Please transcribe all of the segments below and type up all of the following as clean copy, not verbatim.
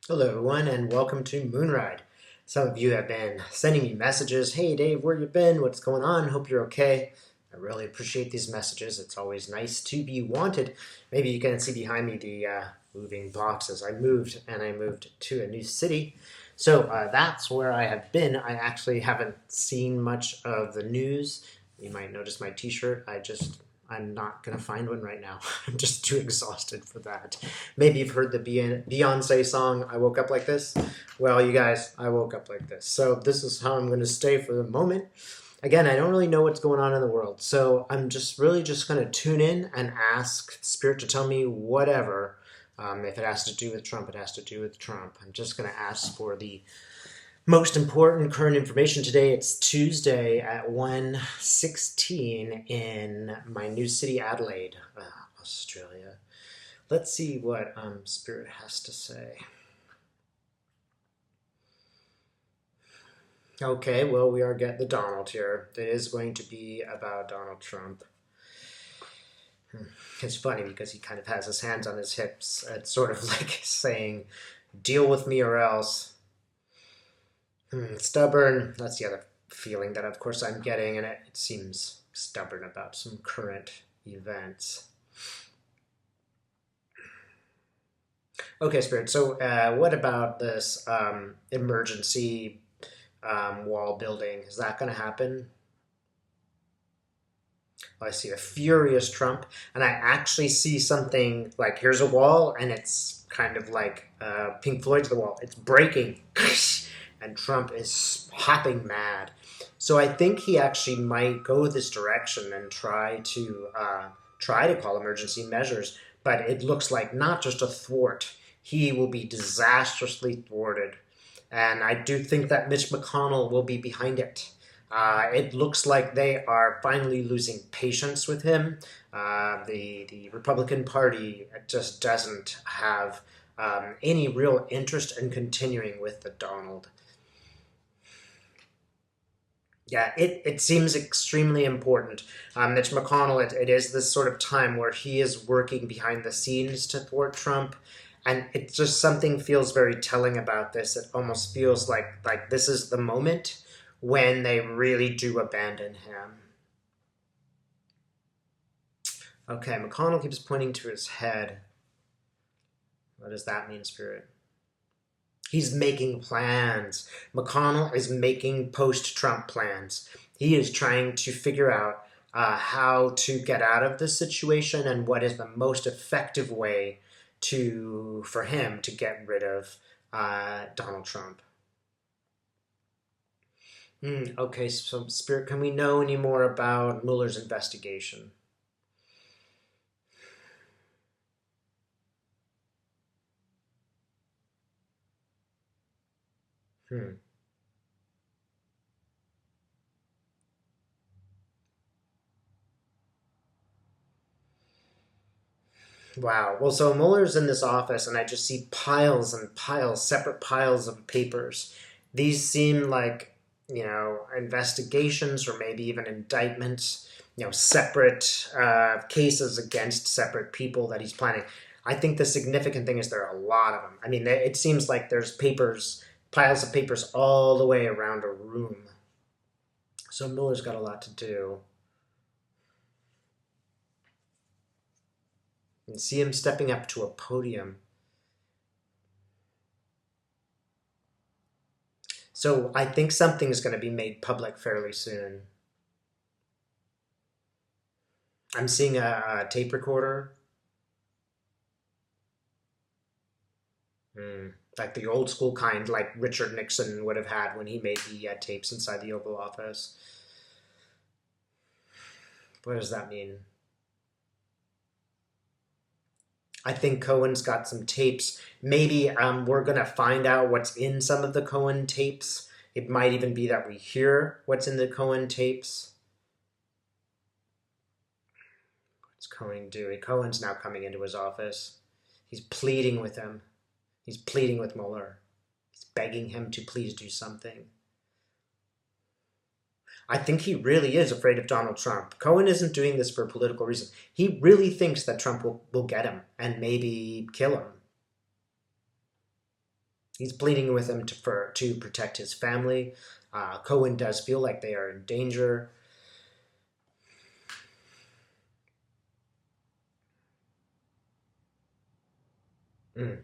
Hello, everyone, and welcome to Moonride. Some of you have been sending me messages. Hey, Dave, where you been? What's going on? Hope you're okay. I really appreciate these messages. It's always nice to be wanted. Maybe you can see behind me the moving boxes. I moved to a new city. So that's where I have been. I actually haven't seen much of the news. You might notice my t-shirt. I'm not going to find one right now. I'm just too exhausted for that. Maybe you've heard the Beyonce song, I Woke Up Like This. Well, you guys, I woke up like this. So this is how I'm going to stay for the moment. Again, I don't really know what's going on in the world. So I'm just going to tune in and ask Spirit to tell me whatever. If it has to do with Trump, it has to do with Trump. I'm just going to ask for the most important current information today. It's Tuesday at 1:16 in my new city, Adelaide, Australia. Let's see what Spirit has to say. Okay, well, we are getting the Donald here. It is going to be about Donald Trump. It's funny because he kind of has his hands on his hips. It's sort of like saying, deal with me or else. Stubborn, that's the other feeling that, of course, I'm getting, and it seems stubborn about some current events. Okay, Spirit, so what about this emergency wall building? Is that going to happen? I see a furious Trump, and I actually see something like, here's a wall, and it's kind of like Pink Floyd's The Wall. It's breaking. And Trump is hopping mad. So I think he actually might go this direction and try to call emergency measures. But it looks like not just a thwart. He will be disastrously thwarted. And I do think that Mitch McConnell will be behind it. It looks like they are finally losing patience with him. The Republican Party just doesn't have any real interest in continuing with the Donald. Yeah, it seems extremely important. Mitch McConnell, it is this sort of time where he is working behind the scenes to thwart Trump. And it just something feels very telling about this. It almost feels like this is the moment when they really do abandon him. Okay, McConnell keeps pointing to his head. What does that mean, Spirit? He's making plans. McConnell is making post-Trump plans. He is trying to figure out how to get out of this situation and what is the most effective way for him to get rid of Donald Trump. Okay, so Spirit, can we know any more about Mueller's investigation? Wow. Well, so Mueller's in this office, and I just see piles and piles, separate piles of papers. These seem like, investigations or maybe even indictments, separate cases against separate people that he's planning. I think the significant thing is there are a lot of them. I mean, it seems like there's piles of papers all the way around a room. So Mueller's got a lot to do. And see him stepping up to a podium. So I think something is going to be made public fairly soon. I'm seeing a tape recorder. Like the old school kind, like Richard Nixon would have had when he made the tapes inside the Oval Office. What does that mean? I think Cohen's got some tapes. Maybe we're going to find out what's in some of the Cohen tapes. It might even be that we hear what's in the Cohen tapes. What's Cohen doing? Cohen's now coming into his office. He's pleading with him. He's pleading with Mueller. He's begging him to please do something. I think he really is afraid of Donald Trump. Cohen isn't doing this for political reasons. He really thinks that Trump will get him and maybe kill him. He's pleading with him to protect his family. Cohen does feel like they are in danger. Mm.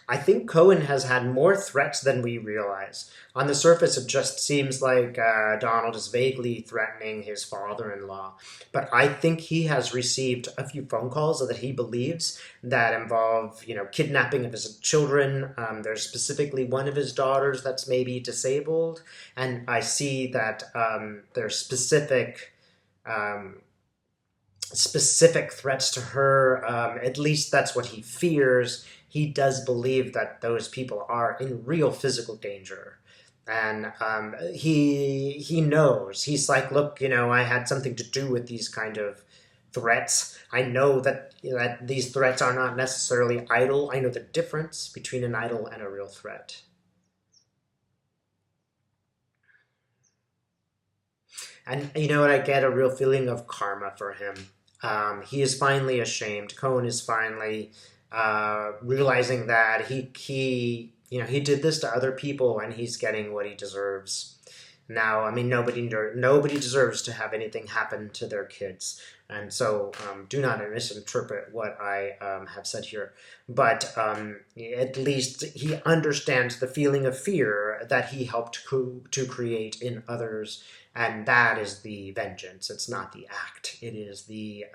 I think Cohen has had more threats than we realize. On the surface, it just seems like Donald is vaguely threatening his father-in-law. But I think he has received a few phone calls that he believes that involve, kidnapping of his children. There's specifically one of his daughters that's maybe disabled, and I see that there's um, specific threats to her. At least that's what he fears. He does believe that those people are in real physical danger. And he knows. He's like, look, I had something to do with these kind of threats. I know that these threats are not necessarily idle. I know the difference between an idle and a real threat. And you know what? I get a real feeling of karma for him. He is finally ashamed. Cohen is finally realizing that he did this to other people, and he's getting what he deserves. Now, I mean, nobody deserves to have anything happen to their kids, and so do not misinterpret what I have said here. But at least he understands the feeling of fear that he helped to create in others, and that is the vengeance. It's not the act. It is the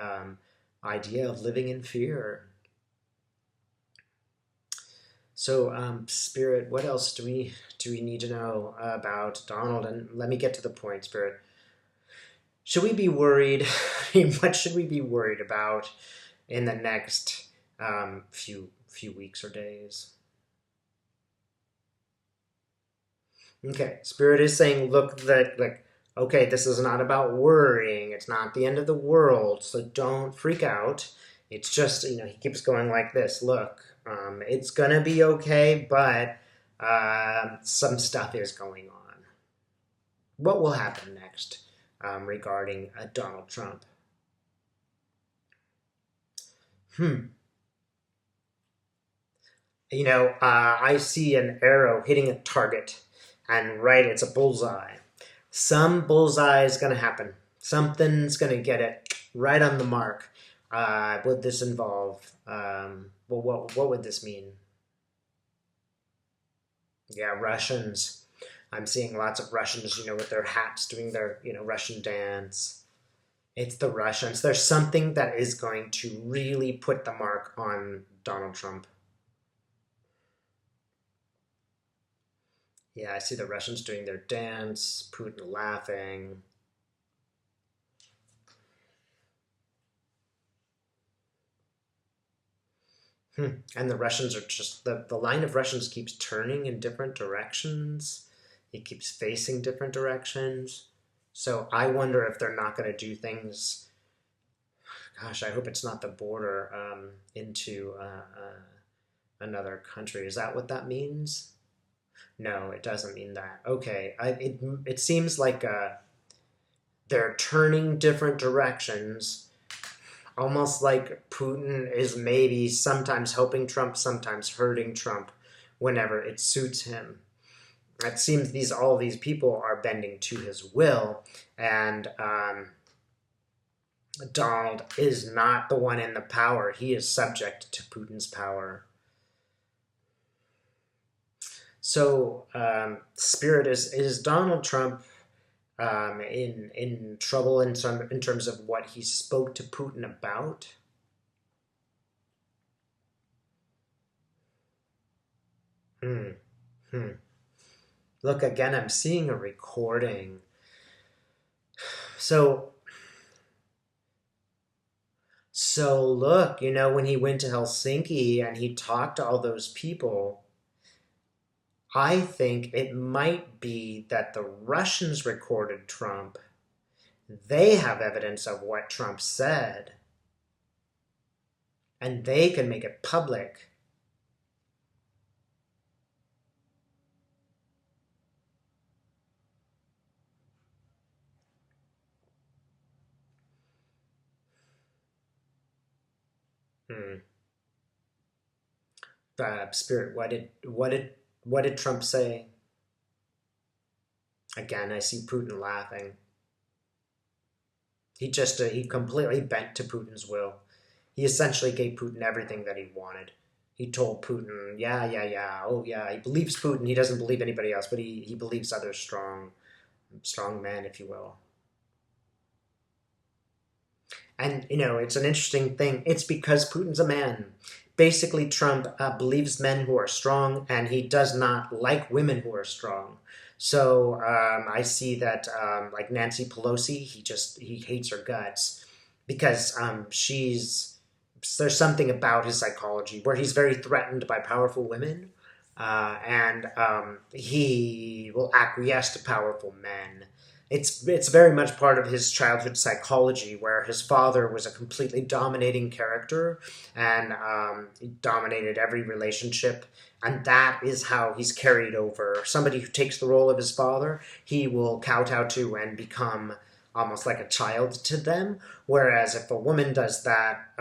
idea of living in fear. So, Spirit, what else do we need to know about Donald? And let me get to the point, Spirit. Should we be worried? What should we be worried about in the next few weeks or days? Okay, Spirit is saying, look, that like, okay, this is not about worrying. It's not the end of the world, so don't freak out. It's just, he keeps going like this. Look, it's gonna be okay, but some stuff is going on. What will happen next regarding Donald Trump? Hmm. I see an arrow hitting a target, and right, it's a bullseye. Some bullseye is going to happen. Something's going to get it right on the mark. Would this involve? Well, what would this mean? Yeah, Russians. I'm seeing lots of Russians, with their hats doing their, Russian dance. It's the Russians. There's something that is going to really put the mark on Donald Trump. Yeah, I see the Russians doing their dance, Putin laughing. And the Russians are just, the line of Russians keeps turning in different directions. It keeps facing different directions. So I wonder if they're not going to do things. Gosh, I hope it's not the border into another country. Is that what that means? No, it doesn't mean that. Okay, it seems like they're turning different directions, almost like Putin is maybe sometimes helping Trump, sometimes hurting Trump, whenever it suits him. It seems all these people are bending to his will, and Donald is not the one in the power. He is subject to Putin's power. So, Spirit, is Donald Trump in trouble in terms of what he spoke to Putin about? Hmm. Hmm. Look again. I'm seeing a recording. So look. When he went to Helsinki and he talked to all those people, I think it might be that the Russians recorded Trump. They have evidence of what Trump said, and they can make it public. Hmm. Spirit, what did Trump say? Again, I see Putin laughing. He completely bent to Putin's will. He essentially gave Putin everything that he wanted. He told Putin, yeah, yeah, yeah, oh yeah, he believes Putin. He doesn't believe anybody else, but he believes other strong men, if you will. And, it's an interesting thing. It's because Putin's a man. Basically, Trump believes men who are strong, and he does not like women who are strong. So I see that, like Nancy Pelosi, he hates her guts because there's something about his psychology where he's very threatened by powerful women, and he will acquiesce to powerful men. It's very much part of his childhood psychology, where his father was a completely dominating character, and he dominated every relationship, and that is how he's carried over. Somebody who takes the role of his father, he will kowtow to and become almost like a child to them. Whereas if a woman does that,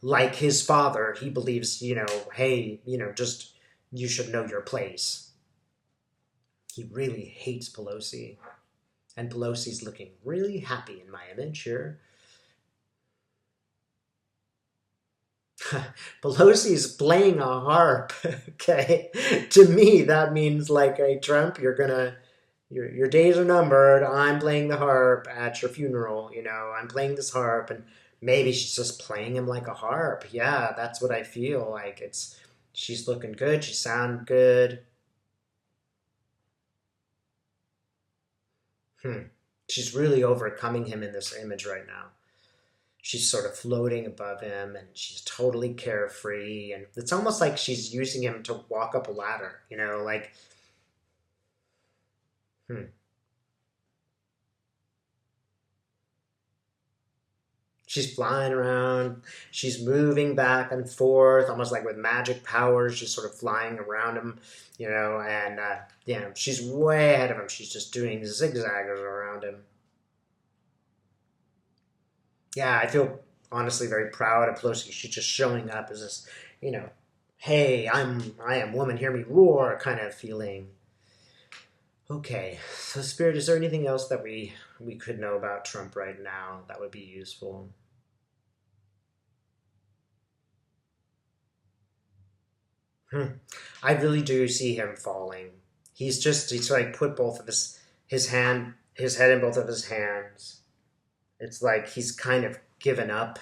like his father, he believes, hey, just you should know your place. He really hates Pelosi. And Pelosi's looking really happy in my image here. Pelosi's playing a harp. Okay, to me that means like, hey Trump, your days are numbered. I'm playing the harp at your funeral. I'm playing this harp, and maybe she's just playing him like a harp. Yeah, that's what I feel like. She's looking good. She sounds good. She's really overcoming him in this image right now. She's sort of floating above him, and she's totally carefree, and it's almost like she's using him to walk up a ladder, like, she's flying around, she's moving back and forth, almost like with magic powers, she's sort of flying around him, and, she's way ahead of him. She's just doing zigzags around him. Yeah, I feel honestly very proud of Pelosi. She's just showing up as this, hey, I am woman, hear me roar kind of feeling. Okay, so Spirit, is there anything else that we could know about Trump right now that would be useful? I really do see him falling. He's like put both of his head in both of his hands. It's like he's kind of given up.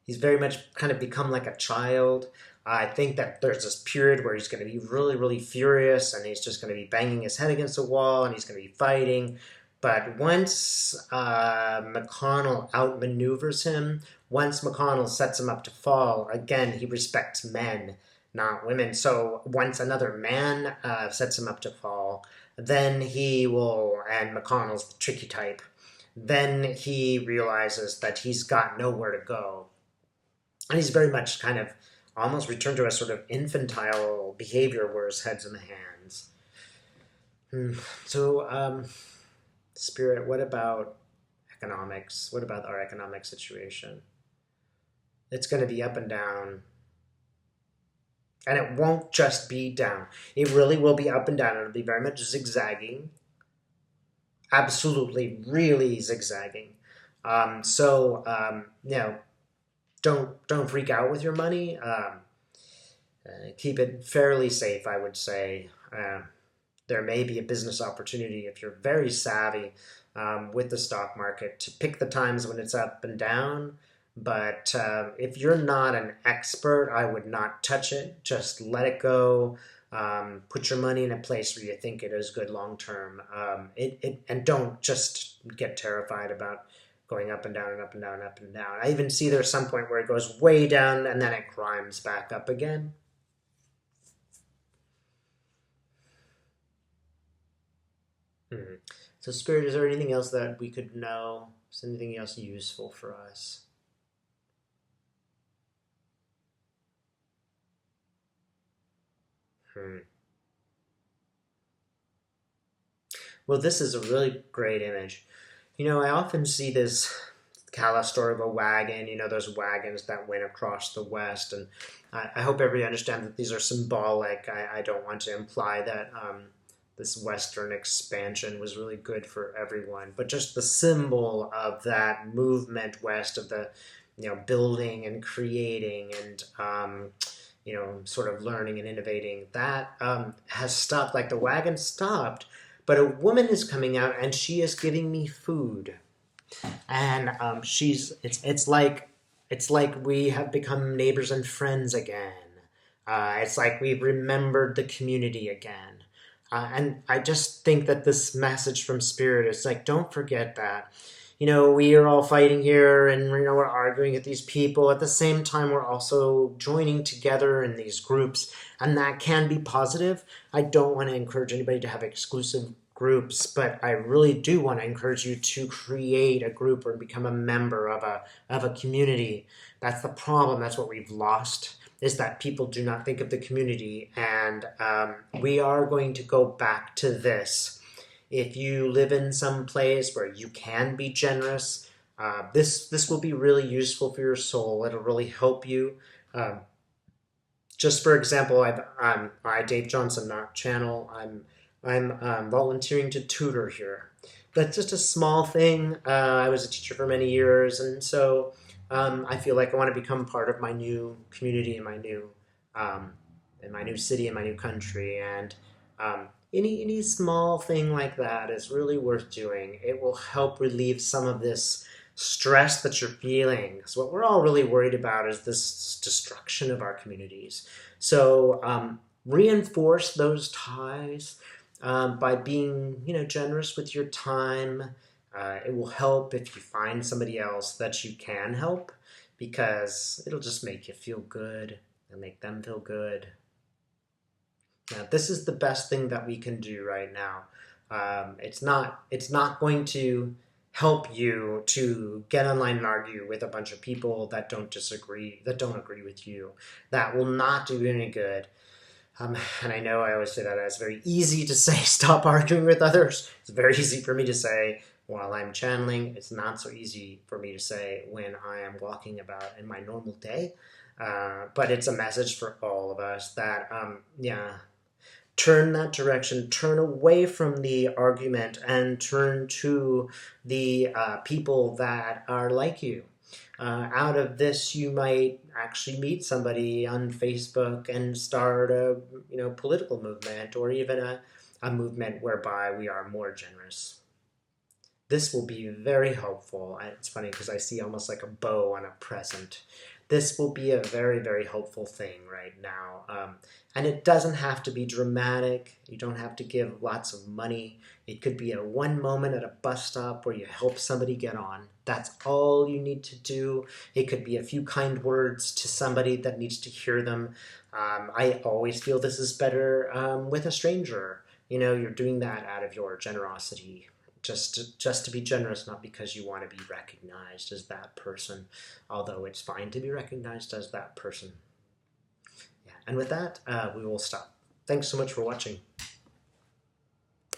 He's very much kind of become like a child. I think that there's this period where he's going to be really, really furious, and he's just going to be banging his head against the wall, and he's going to be fighting. But once McConnell outmaneuvers him, once McConnell sets him up to fall, again, he respects men, not women. So once another man sets him up to fall, then he will, and McConnell's the tricky type, then he realizes that he's got nowhere to go. And he's very much kind of almost returned to a sort of infantile behavior where his head's in the hands. So, Spirit, what about economics? What about our economic situation? It's going to be up and down. And it won't just be down. It really will be up and down. It'll be very much zigzagging. Absolutely, really zigzagging. Don't freak out with your money. Keep it fairly safe, I would say. There may be a business opportunity if you're very savvy with the stock market to pick the times when it's up and down. But if you're not an expert, I would not touch it. Just let it go. Put your money in a place where you think it is good long term. And don't just get terrified about going up and down and up and down and up and down. I even see there's some point where it goes way down and then it climbs back up again. So, Spirit, is there anything else that we could know? Is anything else useful for us? Well, this is a really great image. I often see this Calistoga wagon, those wagons that went across the West. And I hope everybody understands that these are symbolic. I don't want to imply that this Western expansion was really good for everyone, but just the symbol of that movement west of the, building and creating and, sort of learning and innovating, that has stopped. Like the wagon stopped, but a woman is coming out and she is giving me food. And it's like we have become neighbors and friends again. It's like we've remembered the community again. And I just think that this message from Spirit is like, don't forget that. We are all fighting here and we're arguing with these people. At the same time, we're also joining together in these groups, and that can be positive. I don't want to encourage anybody to have exclusive groups, but I really do want to encourage you to create a group or become a member of a community. That's the problem. That's what we've lost, is that people do not think of the community. And we are going to go back to this. If you live in some place where you can be generous, this will be really useful for your soul. It'll really help you. Just for example, Dave Johnson, not channel. I'm volunteering to tutor here. That's just a small thing. I was a teacher for many years, and so I feel like I want to become part of my new community in my new city, in my new country. And any small thing like that is really worth doing. It will help relieve some of this stress that you're feeling. So what we're all really worried about is this destruction of our communities. So reinforce those ties by being, generous with your time. It will help if you find somebody else that you can help, because it'll just make you feel good and make them feel good. Now, this is the best thing that we can do right now. It's not going to help you to get online and argue with a bunch of people that don't agree with you. That will not do you any good. And I know I always say that it's very easy to say stop arguing with others. It's very easy for me to say while I'm channeling. It's not so easy for me to say when I am walking about in my normal day. But it's a message for all of us that, turn that direction, turn away from the argument and turn to the people that are like you. Out of this, you might actually meet somebody on Facebook and start a political movement, or even a movement whereby we are more generous. This will be very helpful. It's funny because I see almost like a bow on a present. This will be a very, very helpful thing right now. And it doesn't have to be dramatic. You don't have to give lots of money. It could be a one moment at a bus stop where you help somebody get on. That's all you need to do. It could be a few kind words to somebody that needs to hear them. I always feel this is better with a stranger. You're doing that out of your generosity. Just to be generous, not because you want to be recognized as that person, although it's fine to be recognized as that person. Yeah. And with that, we will stop. Thanks so much for watching.